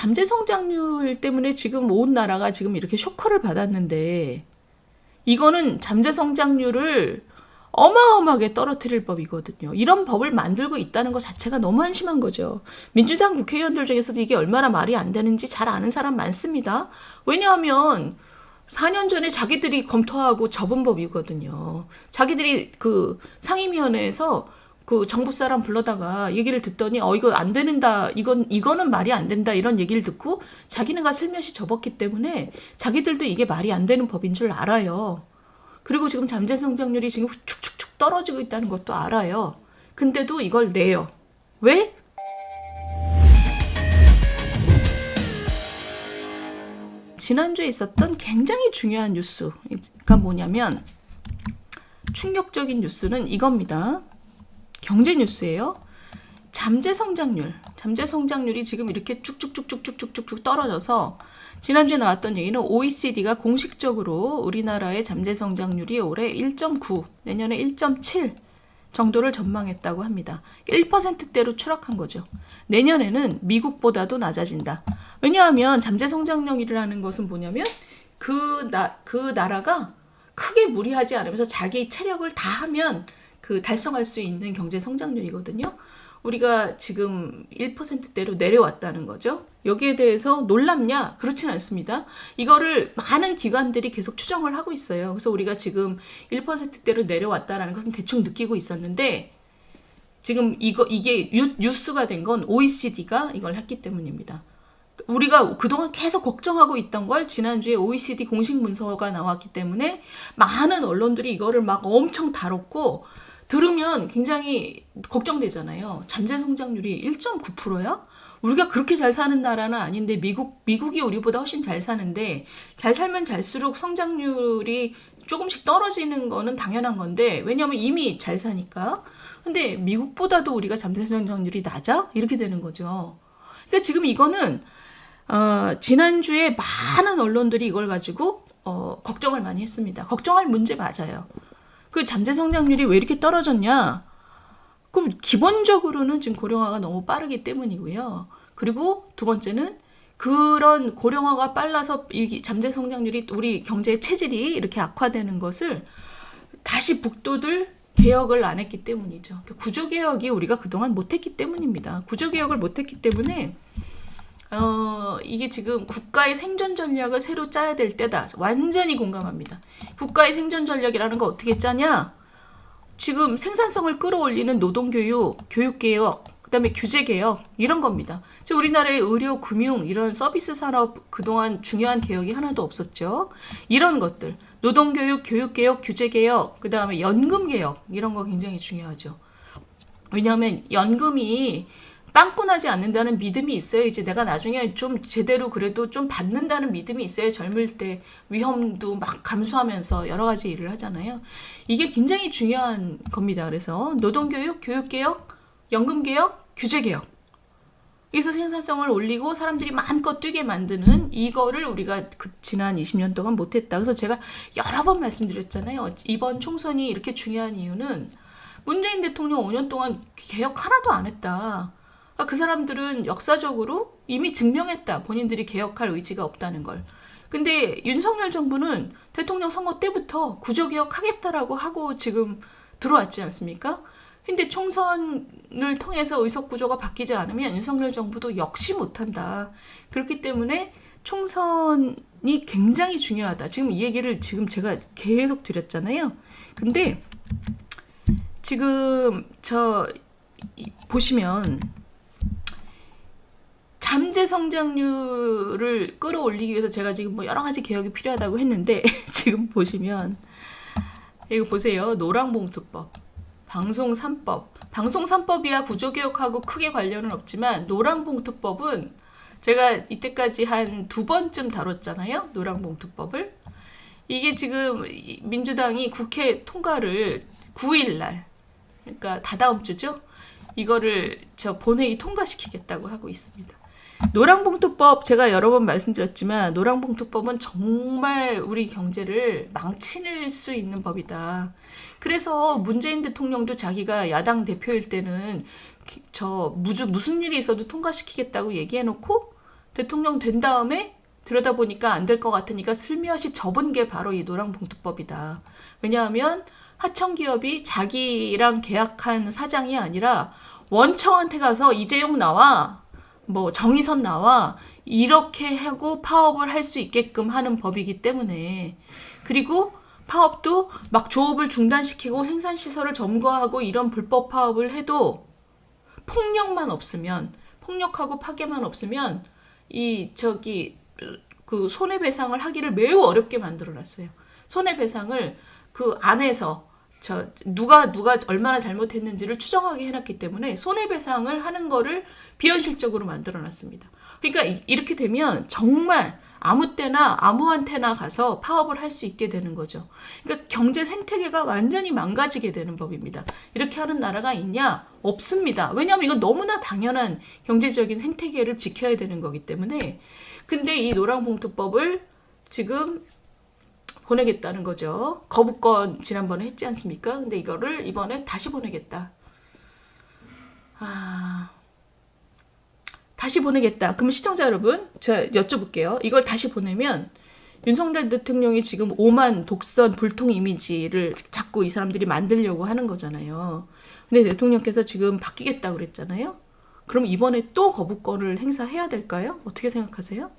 잠재 성장률 때문에 지금 온 나라가 지금 이렇게 쇼크를 받았는데 이거는 잠재 성장률을 어마어마하게 떨어뜨릴 법이거든요. 이런 법을 만들고 있다는 것 자체가 너무 한심한 거죠. 민주당 국회의원들 중에서도 이게 얼마나 말이 안 되는지 잘 아는 사람 많습니다. 왜냐하면 4년 전에 자기들이 검토하고 접은 법이거든요. 자기들이 그 상임위원회에서 그 정부 사람 불러다가 얘기를 듣더니 이거 안 된다, 이거는 말이 안 된다 이런 얘기를 듣고 자기네가 슬며시 접었기 때문에 자기들도 이게 말이 안 되는 법인 줄 알아요. 그리고 지금 잠재 성장률이 지금 축축축 떨어지고 있다는 것도 알아요. 근데도 이걸 내요. 왜? 지난주에 있었던 굉장히 중요한 뉴스가 뭐냐면 충격적인 뉴스는 이겁니다. 경제 뉴스예요. 잠재 성장률이 지금 이렇게 쭉쭉쭉쭉쭉쭉쭉 떨어져서 지난주에 나왔던 얘기는 OECD가 공식적으로 우리나라의 잠재 성장률이 올해 1.9, 내년에 1.7 정도를 전망했다고 합니다. 1%대로 추락한 거죠. 내년에는 미국보다도 낮아진다. 왜냐하면 잠재 성장률이라는 것은 뭐냐면 그 나라가 크게 무리하지 않으면서 자기 체력을 다 하면 그 달성할 수 있는 경제 성장률이거든요. 우리가 지금 1%대로 내려왔다는 거죠. 여기에 대해서 놀랍냐? 그렇진 않습니다. 이거를 많은 기관들이 계속 추정을 하고 있어요. 그래서 우리가 지금 1%대로 내려왔다는 것은 대충 느끼고 있었는데 지금 이게 뉴스가 된 건 OECD가 이걸 했기 때문입니다. 우리가 그동안 계속 걱정하고 있던 걸 지난주에 OECD 공식 문서가 나왔기 때문에 많은 언론들이 이거를 막 엄청 다뤘고 들으면 굉장히 걱정되잖아요. 잠재 성장률이 1.9%야? 우리가 그렇게 잘 사는 나라는 아닌데 미국이 우리보다 훨씬 잘 사는데 잘 살면 잘수록 성장률이 조금씩 떨어지는 거는 당연한 건데 왜냐하면 이미 잘 사니까. 근데 미국보다도 우리가 잠재 성장률이 낮아? 이렇게 되는 거죠. 그러니까 지금 이거는 지난주에 많은 언론들이 이걸 가지고 걱정을 많이 했습니다. 걱정할 문제 맞아요. 그 잠재 성장률이 왜 이렇게 떨어졌냐? 그럼 기본적으로는 지금 고령화가 너무 빠르기 때문이고요. 그리고 두 번째는 그런 고령화가 빨라서 이 잠재 성장률이 우리 경제의 체질이 이렇게 악화되는 것을 다시 북돋을 개혁을 안 했기 때문이죠. 구조개혁이 우리가 그동안 못했기 때문입니다. 구조개혁을 못했기 때문에 이게 지금 국가의 생존 전략을 새로 짜야 될 때다. 완전히 공감합니다. 국가의 생존 전략이라는 거 어떻게 짜냐? 지금 생산성을 끌어올리는 노동교육, 교육개혁, 그 다음에 규제개혁 이런 겁니다. 지금 우리나라의 의료, 금융 이런 서비스 산업 그동안 중요한 개혁이 하나도 없었죠. 이런 것들, 노동교육, 교육개혁, 규제개혁, 그 다음에 연금개혁 이런 거 굉장히 중요하죠. 왜냐하면 연금이 빵꾸나지 않는다는 믿음이 있어요. 이제 내가 나중에 좀 제대로 그래도 좀 받는다는 믿음이 있어요. 젊을 때 위험도 막 감수하면서 여러 가지 일을 하잖아요. 이게 굉장히 중요한 겁니다. 그래서 노동교육, 교육개혁, 연금개혁, 규제개혁. 여기서 생산성을 올리고 사람들이 마음껏 뛰게 만드는 이거를 우리가 지난 20년 동안 못했다. 그래서 제가 여러 번 말씀드렸잖아요. 이번 총선이 이렇게 중요한 이유는 문재인 대통령 5년 동안 개혁 하나도 안 했다. 그 사람들은 역사적으로 이미 증명했다. 본인들이 개혁할 의지가 없다는 걸. 근데 윤석열 정부는 대통령 선거 때부터 구조개혁 하겠다라고 하고 지금 들어왔지 않습니까? 근데 총선을 통해서 의석구조가 바뀌지 않으면 윤석열 정부도 역시 못한다. 그렇기 때문에 총선이 굉장히 중요하다. 지금 이 얘기를 지금 제가 계속 드렸잖아요. 근데 지금 보시면 잠재 성장률을 끌어올리기 위해서 제가 지금 뭐 여러 가지 개혁이 필요하다고 했는데 지금 보시면 이거 보세요. 노랑봉투법, 방송 3법. 방송 3법이야 구조개혁하고 크게 관련은 없지만 노랑봉투법은 제가 이때까지 한 2번쯤 다뤘잖아요. 노랑봉투법을. 이게 지금 민주당이 국회 통과를 9일날 그러니까 다다음 주죠. 이거를 본회의 통과시키겠다고 하고 있습니다. 노랑봉투법 제가 여러 번 말씀드렸지만 노랑봉투법은 정말 우리 경제를 망칠 수 있는 법이다. 그래서 문재인 대통령도 자기가 야당 대표일 때는 무슨 일이 있어도 통과시키겠다고 얘기해놓고 대통령 된 다음에 들여다보니까 안 될 것 같으니까 슬며시 접은 게 바로 이 노랑봉투법이다. 왜냐하면 하청기업이 자기랑 계약한 사장이 아니라 원청한테 가서 이재용 나와, 뭐 정의선 나와, 이렇게 하고 파업을 할 수 있게끔 하는 법이기 때문에, 그리고 파업도 막 조업을 중단시키고 생산시설을 점거하고 이런 불법 파업을 해도 폭력만 없으면, 폭력하고 파괴만 없으면 그 손해배상을 하기를 매우 어렵게 만들어놨어요. 손해배상을 그 안에서 누가 얼마나 잘못했는지를 추정하게 해놨기 때문에 손해배상을 하는 거를 비현실적으로 만들어놨습니다. 그러니까 이렇게 되면 정말 아무 때나 아무한테나 가서 파업을 할 수 있게 되는 거죠. 그러니까 경제 생태계가 완전히 망가지게 되는 법입니다. 이렇게 하는 나라가 있냐? 없습니다. 왜냐하면 이건 너무나 당연한 경제적인 생태계를 지켜야 되는 거기 때문에. 근데 이 노랑봉투법을 지금 보내겠다는 거죠. 거부권 지난번에 했지 않습니까? 근데 이거를 이번에 다시 보내겠다. 다시 보내겠다. 그럼 시청자 여러분, 제가 여쭤볼게요. 이걸 다시 보내면 윤석열 대통령이 지금 오만 독선 불통 이미지를 자꾸 이 사람들이 만들려고 하는 거잖아요. 근데 대통령께서 지금 바뀌겠다고 그랬잖아요. 그럼 이번에 또 거부권을 행사해야 될까요? 어떻게 생각하세요?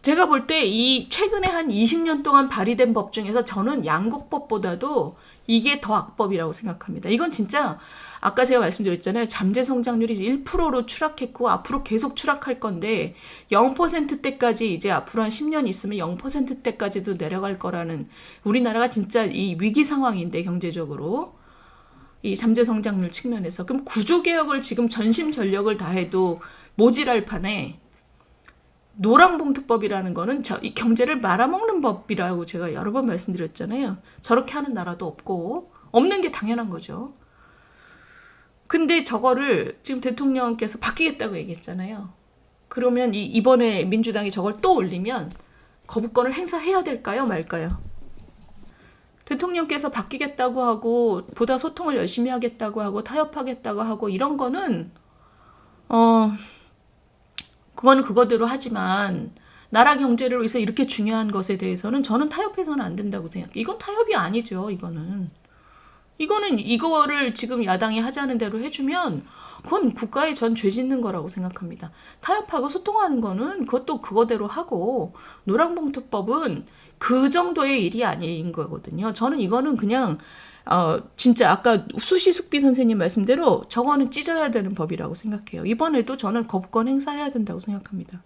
제가 볼 때 이 최근에 한 20년 동안 발의된 법 중에서 저는 양곡법보다도 이게 더 악법이라고 생각합니다. 이건 진짜 아까 제가 말씀드렸잖아요. 잠재 성장률이 1%로 추락했고 앞으로 계속 추락할 건데 0%대까지 이제 앞으로 한 10년 있으면 0%대까지도 내려갈 거라는, 우리나라가 진짜 이 위기 상황인데 경제적으로 이 잠재 성장률 측면에서, 그럼 구조개혁을 지금 전심전력을 다해도 모질할 판에 노랑봉투법이라는 거는 이 경제를 말아먹는 법이라고 제가 여러 번 말씀드렸잖아요. 저렇게 하는 나라도 없고 없는 게 당연한 거죠. 근데 저거를 지금 대통령께서 바뀌겠다고 얘기했잖아요. 그러면 이번에 민주당이 저걸 또 올리면 거부권을 행사해야 될까요? 말까요? 대통령께서 바뀌겠다고 하고 보다 소통을 열심히 하겠다고 하고 타협하겠다고 하고 이런 거는 그거는 그거대로 하지만 나라 경제를 위해서 이렇게 중요한 것에 대해서는 저는 타협해서는 안 된다고 생각해요. 이건 타협이 아니죠. 이거를 지금 야당이 하자는 대로 해주면 그건 국가의 전 죄 짓는 거라고 생각합니다. 타협하고 소통하는 거는 그것도 그거대로 하고, 노랑봉투법은 그 정도의 일이 아닌 거거든요. 저는 이거는 그냥 진짜 아까 수시숙비 선생님 말씀대로 저거는 찢어야 되는 법이라고 생각해요. 이번에도 저는 거부권 행사해야 된다고 생각합니다.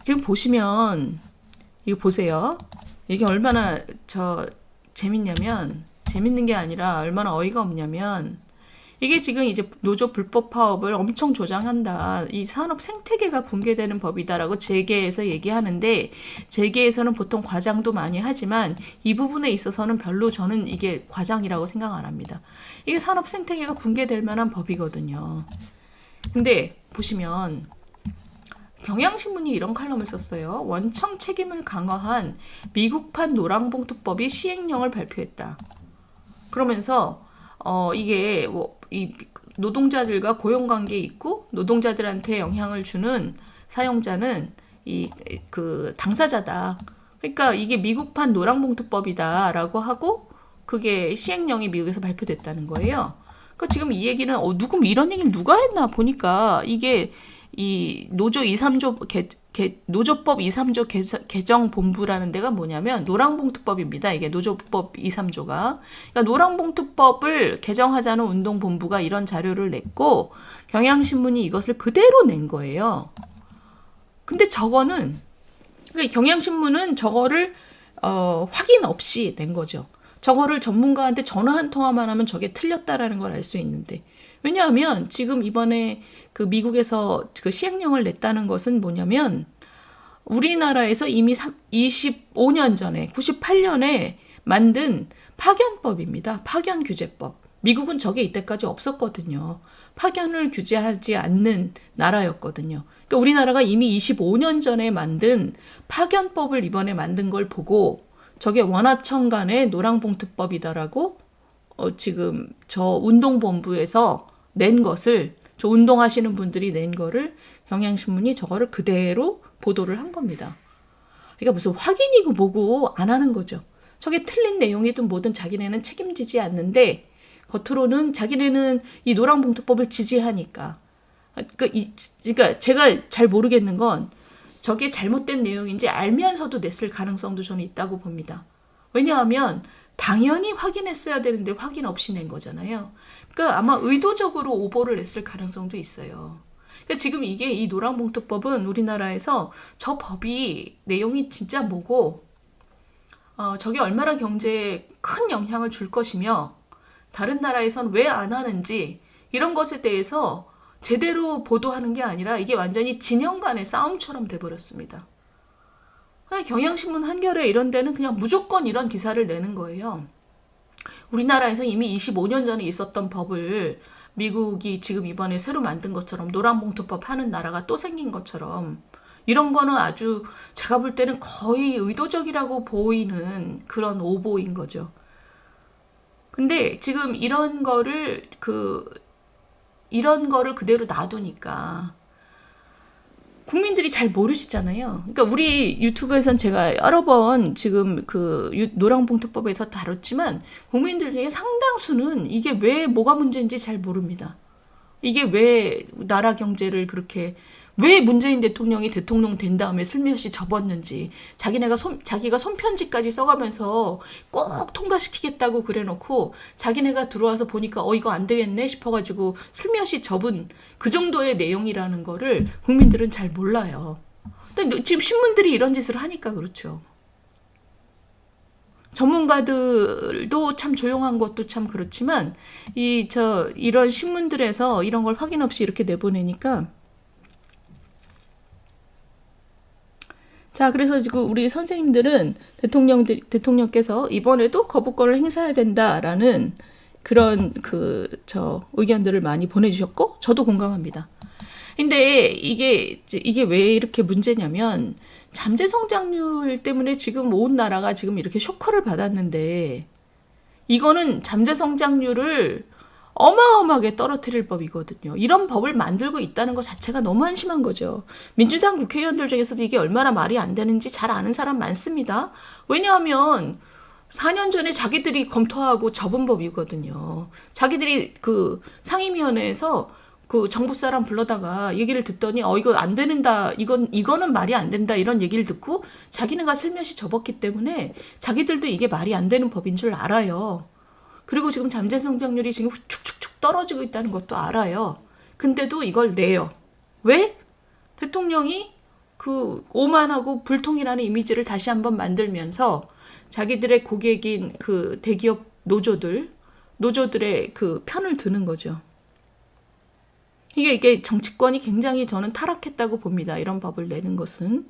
지금 보시면 이거 보세요. 이게 얼마나 재밌냐면, 재밌는 게 아니라 얼마나 어이가 없냐면, 이게 지금 이제 노조 불법 파업을 엄청 조장한다, 이 산업 생태계가 붕괴되는 법이다라고 재계에서 얘기하는데, 재계에서는 보통 과장도 많이 하지만 이 부분에 있어서는 별로 저는 이게 과장이라고 생각 안 합니다. 이게 산업 생태계가 붕괴될 만한 법이거든요. 근데 보시면 경향신문이 이런 칼럼을 썼어요. 원청 책임을 강화한 미국판 노랑봉투법이 시행령을 발표했다. 그러면서 이게 이 노동자들과 고용관계에 있고 노동자들한테 영향을 주는 사용자는 그 당사자다. 그러니까 이게 미국판 노랑봉투법이다라고 하고 그게 시행령이 미국에서 발표됐다는 거예요. 그러니까 지금 이 얘기는 이런 얘기를 누가 했나 보니까 이게 이 노조 2~3조 노조법 2~3조 개정 본부라는 데가 뭐냐면 노랑봉투법입니다. 이게 노조법 2~3조가. 그러니까 노랑봉투법을 개정하자는 운동본부가 이런 자료를 냈고 경향신문이 이것을 그대로 낸 거예요. 근데 저거는, 그러니까 경향신문은 저거를 확인 없이 낸 거죠. 저거를 전문가한테 전화 한 통화만 하면 저게 틀렸다라는 걸 알 수 있는데, 왜냐하면 지금 이번에 그 미국에서 그 시행령을 냈다는 것은 뭐냐면 우리나라에서 이미 25년 전에 98년에 만든 파견법입니다. 파견규제법. 미국은 저게 이때까지 없었거든요. 파견을 규제하지 않는 나라였거든요. 그러니까 우리나라가 이미 25년 전에 만든 파견법을 이번에 만든 걸 보고 저게 원하청 간의 노랑봉투법이다라고 지금 저 운동본부에서 낸 것을 저 운동하시는 분들이 낸 거를 경향신문이 저거를 그대로 보도를 한 겁니다. 그러니까 무슨 확인이고 뭐고 안 하는 거죠. 저게 틀린 내용이든 뭐든 자기네는 책임지지 않는데 겉으로는 자기네는 이 노랑봉투법을 지지하니까. 그러니까 제가 잘 모르겠는 건 저게 잘못된 내용인지 알면서도 냈을 가능성도 저는 있다고 봅니다. 왜냐하면 당연히 확인했어야 되는데 확인 없이 낸 거잖아요. 그러니까 아마 의도적으로 오보를 냈을 가능성도 있어요. 그러니까 지금 이게 이 노랑봉투법은 우리나라에서 저 법이 내용이 진짜 뭐고 저게 얼마나 경제에 큰 영향을 줄 것이며 다른 나라에선 왜 안 하는지 이런 것에 대해서 제대로 보도하는 게 아니라 이게 완전히 진영 간의 싸움처럼 돼버렸습니다. 경향신문 한겨레 이런 데는 그냥 무조건 이런 기사를 내는 거예요. 우리나라에서 이미 25년 전에 있었던 법을 미국이 지금 이번에 새로 만든 것처럼 노란봉투법 하는 나라가 또 생긴 것처럼 이런 거는 아주 제가 볼 때는 거의 의도적이라고 보이는 그런 오보인 거죠. 근데 지금 이런 거를 그대로 놔두니까 국민들이 잘 모르시잖아요. 그러니까 우리 유튜브에선 제가 여러 번 지금 노랑봉투법에서 다뤘지만 국민들 중에 상당수는 이게 왜 뭐가 문제인지 잘 모릅니다. 이게 왜 나라 경제를 그렇게 왜 문재인 대통령이 대통령 된 다음에 슬며시 접었는지 자기가 손편지까지 써가면서 꼭 통과시키겠다고 그래놓고 자기네가 들어와서 보니까 이거 안 되겠네 싶어가지고 슬며시 접은 그 정도의 내용이라는 거를 국민들은 잘 몰라요. 근데 지금 신문들이 이런 짓을 하니까 그렇죠. 전문가들도 참 조용한 것도 참 그렇지만 이런 신문들에서 이런 걸 확인 없이 이렇게 내보내니까 자, 그래서 지금 우리 선생님들은 대통령께서 이번에도 거부권을 행사해야 된다라는 그런 의견들을 많이 보내주셨고, 저도 공감합니다. 근데 이게 왜 이렇게 문제냐면, 잠재 성장률 때문에 지금 온 나라가 지금 이렇게 쇼크를 받았는데, 이거는 잠재 성장률을 어마어마하게 떨어뜨릴 법이거든요. 이런 법을 만들고 있다는 것 자체가 너무 한심한 거죠. 민주당 국회의원들 중에서도 이게 얼마나 말이 안 되는지 잘 아는 사람 많습니다. 왜냐하면 4년 전에 자기들이 검토하고 접은 법이거든요. 자기들이 상임위원회에서 정부 사람 불러다가 얘기를 듣더니 이거 안 된다. 이거는 말이 안 된다. 이런 얘기를 듣고 자기네가 슬며시 접었기 때문에 자기들도 이게 말이 안 되는 법인 줄 알아요. 그리고 지금 잠재 성장률이 지금 축축축 떨어지고 있다는 것도 알아요. 근데도 이걸 내요. 왜? 대통령이 오만하고 불통이라는 이미지를 다시 한번 만들면서 자기들의 고객인 대기업 노조들의 편을 드는 거죠. 이게 정치권이 굉장히 저는 타락했다고 봅니다. 이런 법을 내는 것은.